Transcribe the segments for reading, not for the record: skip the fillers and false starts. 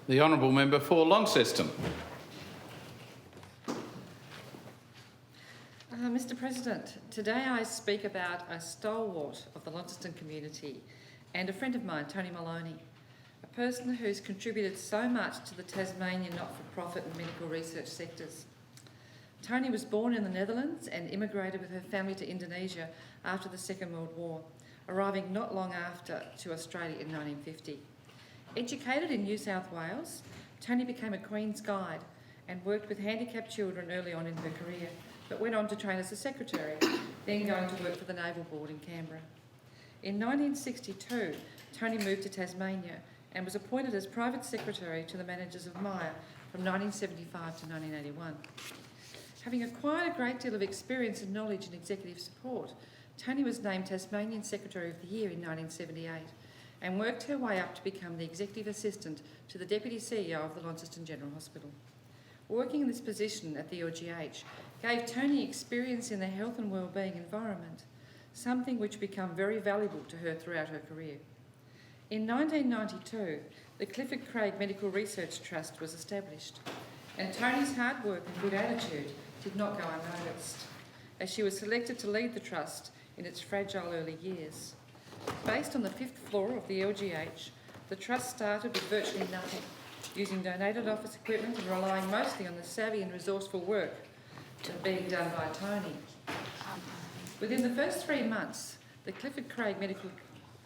The Honourable Member for Launceston. Mr President, today I speak about a stalwart of the Launceston community and a friend of mine, Toni Maloney, a person who's contributed so much to the Tasmanian not-for-profit and medical research sectors. Toni was born in the Netherlands and immigrated with her family to Indonesia after the Second World War, arriving not long after to Australia in 1950. Educated in New South Wales, Toni became a Queen's Guide and worked with handicapped children early on in her career, but went on to train as a secretary, then going to work for the Naval Board in Canberra. In 1962, Toni moved to Tasmania and was appointed as private secretary to the managers of Myer from 1975 to 1981. Having acquired a great deal of experience and knowledge in executive support, Toni was named Tasmanian Secretary of the Year in 1978 and worked her way up to become the executive assistant to the Deputy CEO of the Launceston General Hospital. Working in this position at the LGH gave Toni experience in the health and wellbeing environment, something which became very valuable to her throughout her career. In 1992, the Clifford Craig Medical Research Trust was established, and Toni's hard work and good attitude did not go unnoticed, as she was selected to lead the trust in its fragile early years. Based on the 5th floor of the LGH, the trust started with virtually nothing, using donated office equipment and relying mostly on the savvy and resourceful work being done by Toni. Within the first 3 months, the Clifford Craig Medical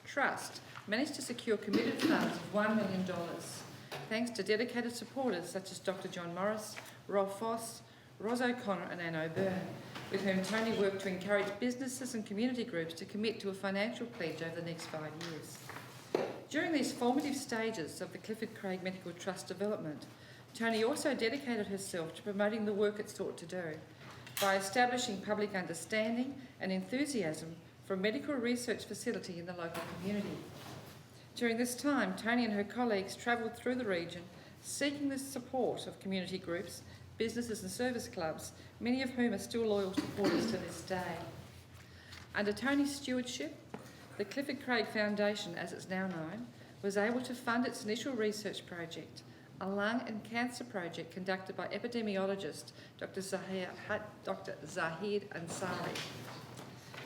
Trust managed to secure committed funds of $1 million, thanks to dedicated supporters such as Dr. John Morris, Rolf Foss, Ros O'Connor and Anne O'Byrne, with whom Toni worked to encourage businesses and community groups to commit to a financial pledge over the next 5 years. During these formative stages of the Clifford Craig Medical Trust development, Toni also dedicated herself to promoting the work it sought to do by establishing public understanding and enthusiasm for a medical research facility in the local community. During this time, Toni and her colleagues travelled through the region seeking the support of community groups, businesses and service clubs, many of whom are still loyal supporters to this day. Under Toni's stewardship, the Clifford Craig Foundation, as it's now known, was able to fund its initial research project, a lung and cancer project conducted by epidemiologist Dr. Zahid Ansari.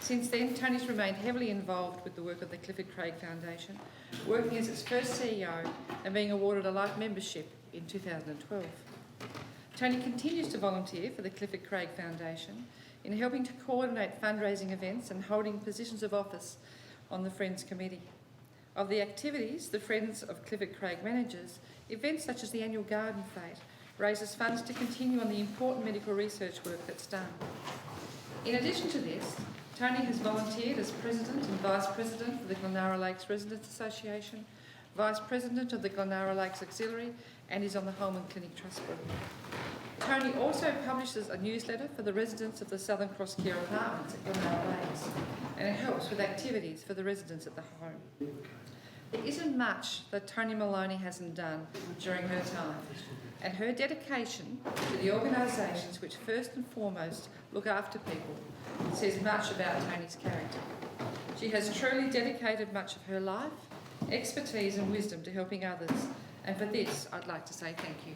Since then, Toni's remained heavily involved with the work of the Clifford Craig Foundation, working as its first CEO and being awarded a life membership in 2012. Toni continues to volunteer for the Clifford Craig Foundation in helping to coordinate fundraising events and holding positions of office on the Friends Committee. Of the activities the Friends of Clifford Craig manages, events such as the annual Garden Fete raises funds to continue on the important medical research work that's done. In addition to this, Toni has volunteered as President and Vice President for the Glenara Lakes Residents Association, Vice President of the Glenara Lakes Auxiliary, and is on the Holman Clinic Trust Board. Toni also publishes a newsletter for the residents of the Southern Cross Care Apartments at Glenara Lakes, and it helps with activities for the residents at the home. There isn't much that Toni Maloney hasn't done during her time, and her dedication to the organisations which first and foremost look after people says much about Toni's character. She has truly dedicated much of her life, expertise and wisdom to helping others, and for this I'd like to say thank you.